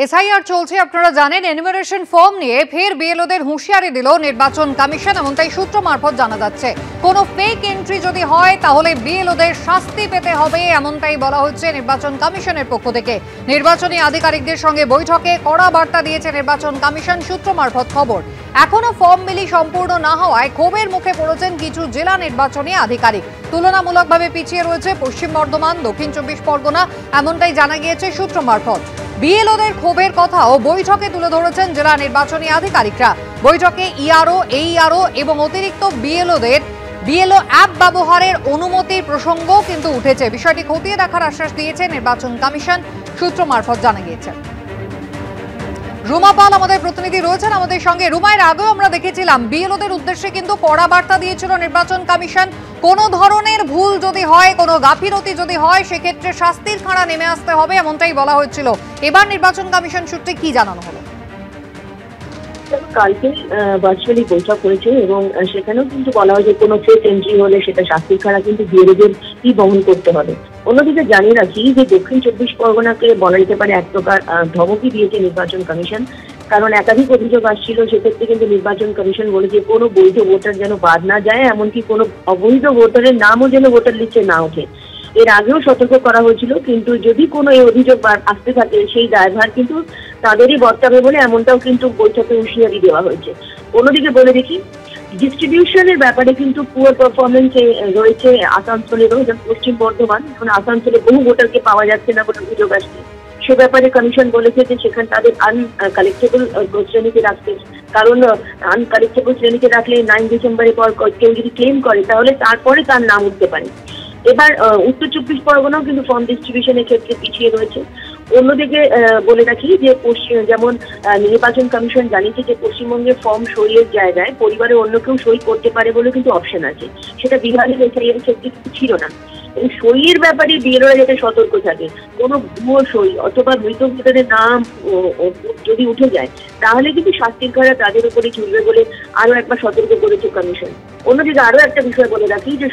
SIR চলছে, আপনারা জানেন। এনুমারেশন ফর্ম নিয়ে ফের বিএলওদের হুঁশিয়ারি দিল নির্বাচন কমিশন, এমনটাই সূত্র মারফত জানা যাচ্ছে। কোনো ফেক এন্ট্রি যদি হয় তাহলে বিএলওদের শাস্তি পেতে হবে, এমনটাই বলা হচ্ছে নির্বাচন কমিশনের পক্ষ থেকে। নির্বাচনী আধিকারিকদের সঙ্গে বৈঠকে কড়া বার্তা দিয়েছে নির্বাচন কমিশন, সূত্র মারফত খবর। এখনো ফর্ম বিলি সম্পূর্ণ না হওয়ায় ক্ষোভের মুখে পড়েছেন কিছু জেলা নির্বাচনী আধিকারিক। তুলনামূলকভাবে পিছিয়ে রয়েছে পশ্চিম বর্ধমান, দক্ষিণ 24 পরগনা, এমনটাই জানা গিয়েছে সূত্র মারফত। বিএলওদের ক্ষোভের কথাও বৈঠকে তুলে ধরেছেন জেলা নির্বাচনী আধিকারিকরা। বৈঠকে ইআরও, এইআরও এবং অতিরিক্ত বিএলও অ্যাপ ব্যবহারের অনুমতির প্রসঙ্গও কিন্তু উঠেছে। বিষয়টি খতিয়ে দেখার আশ্বাস দিয়েছে নির্বাচন কমিশন, সূত্র মারফত জানা গিয়েছে। রুমা পাল আমাদের প্রতিনিধি রয়েছেন আমাদের সঙ্গে। রুমায়ের আগেও আমরা দেখেছিলাম বিএলওদের উদ্দেশ্যে কিন্তু কড়া বার্তা দিয়েছিল নির্বাচন কমিশন। কোনো ধরনের ভুল যদি হয়, কোনো গাফিলতি যদি হয়, সেক্ষেত্রে শাস্তির খাড়া নেমে আসতে হবে, এমনটাই বলা হয়েছিল। এবার নির্বাচন কমিশন সূত্রে কি জানানো হলো? কালকে ভার্চুয়ালি বৈঠক হয়েছে এবং সেখানেও কিন্তু বলা হয় যে কোনো ফেক এন্ট্রি হলে সেটা শাস্তির খাড়া কিন্তু বিএলওদের কি বহন করতে হবে। অন্যদিকে জানিয়ে রাখি যে দক্ষিণ 24 পরগনাকে বলা যেতে পারে এক প্রকার ধমকি দিয়েছে নির্বাচন কমিশন, কারণ একাধিক অভিযোগ আসছিল। সেক্ষেত্রে কিন্তু নির্বাচন কমিশন বলেছে কোনো বৈধ ভোটার যেন বাদ না যায়, এমনকি কোনো অবৈধ ভোটারের নামও যেন ভোটার লিস্টে না ওঠে। এর আগেও সতর্ক করা হয়েছিল, কিন্তু যদি কোনো এই অভিযোগ আসতে থাকে সেই দায়ভার কিন্তু তাদেরই বর্তাবে বলে এমনটাও কিন্তু বৈঠকে হুঁশিয়ারি দেওয়া হয়েছে। অন্যদিকে বলে দেখি, ডিস্ট্রিবিউশনের ব্যাপারে কিন্তু পুয়ার পারফরমেন্সে রয়েছে আসানসোলেরও, যেমন পশ্চিম বর্ধমান। এখন আসানসোলে বহু ভোটারকে পাওয়া যাচ্ছে না বলে অভিযোগ আসছে। সে ব্যাপারে কমিশন বলেছে যে সেখানে তাদের আনকালেক্টেবল শ্রেণীতে রাখতে, কারণ আনকালেক্টেবল শ্রেণীতে রাখলে 9 ডিসেম্বরের পর কেউ যদি ক্লেম করে তাহলে তারপরে তার নাম উঠতে পারে। এবার উত্তর 24 পরগনাও কিন্তু ফর্ম ডিস্ট্রিবিউশনের ক্ষেত্রে পিছিয়ে রয়েছে। অন্যদিকে বলে রাখি যে যেমন নির্বাচন কমিশন জানিয়েছে যে পশ্চিমবঙ্গে ফর্ম সইয়ের জায়গায় পরিবারের অন্য কেউ সই করতে পারে বলে কিন্তু অপশন আছে, সেটা বিহারের এসআইআর ক্ষেত্রে কিন্তু ছিল না। এই সইয়ের ব্যাপারে বিএলওরা যাতে সতর্ক থাকে। কোনো ভুয়ো সই অথবা মৃত ভোটারের নাম যদি উঠে যায় তাহলে কিন্তু শাস্তির খাড়া তাদের উপরে চলবে বলে আরো একবার সতর্ক করেছে কমিশন। অন্যদিকে আরো একটা বিষয় বলে রাখি যে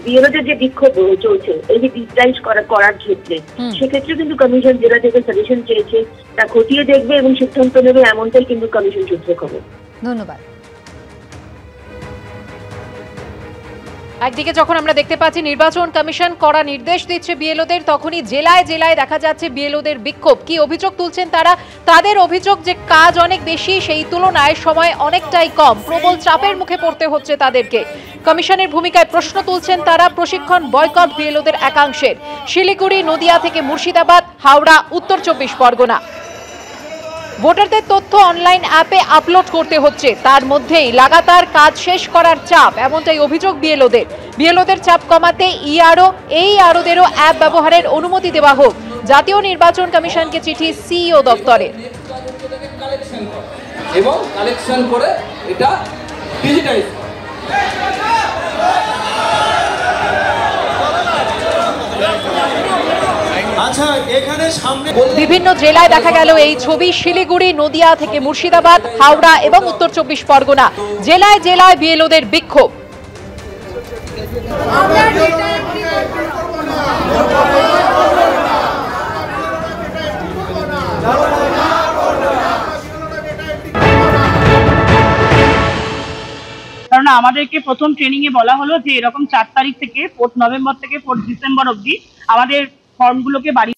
বিএলওদের যে বিক্ষোভ চলছে এই যে ডিজিটাইজ করার ক্ষেত্রে, সেক্ষেত্রে কিন্তু কমিশন জেলা থেকে সাজেশন চেয়েছে, তা খতিয়ে দেখবে এবং সিদ্ধান্ত নেবে, এমনটাই কিন্তু কমিশন সূত্রে খবর। ধন্যবাদ। একদিকে যখন আমরা দেখতে পাচ্ছি নির্বাচন কমিশন কড়া নির্দেশ দিচ্ছে বিএলওদের, তখনই জেলায় জেলায় দেখা যাচ্ছে বিএলওদের বিক্ষোভ। কি অভিযোগ তুলছেন তারা? তাদের অভিযোগ যে কাজ অনেক বেশি, সেই তুলনায় সময় অনেকটাই কম, প্রবল চাপের মুখে পড়তে হচ্ছে তাদেরকে। কমিশনের ভূমিকায় প্রশ্ন তুলছেন তারা। প্রশিক্ষণ বয়কট বিএলওদের একাংশের। শিলিগুড়ি, নদিয়া থেকে মুর্শিদাবাদ, হাওড়া, উত্তর 24 পরগনা। ভোটারদের তথ্য অনলাইন অ্যাপে আপলোড করতে হচ্ছে, তার মধ্যেই লাগাতার কাজ শেষ করার চাপ, এমনটাই অভিযোগ বিএলওদের। বিএলওদের চাপ কমাতে ইআরও, এইআরওদেরও অ্যাপ ব্যবহারের অনুমতি দেওয়া হোক। জাতীয় নির্বাচন কমিশনকে চিঠি সিইও দপ্তরে। এবং কালেকশন করে এটা ডিজিটাইজ। বিভিন্ন জেলায় দেখা গেল এই ছবি। শিলিগুড়ি, নদিয়া থেকে মুর্শিদাবাদ, হাওড়া এবং উত্তর 24 পরগনা, জেলায় জেলায় বিএলওদের বিক্ষোভ। কারণ আমাদেরকে প্রথম ট্রেনিং এ বলা হলো যে এরকম 4 তারিখ থেকে 4 নভেম্বর থেকে 4 ডিসেম্বর অবধি আমাদের ফর্মগুলোকে বাড়ি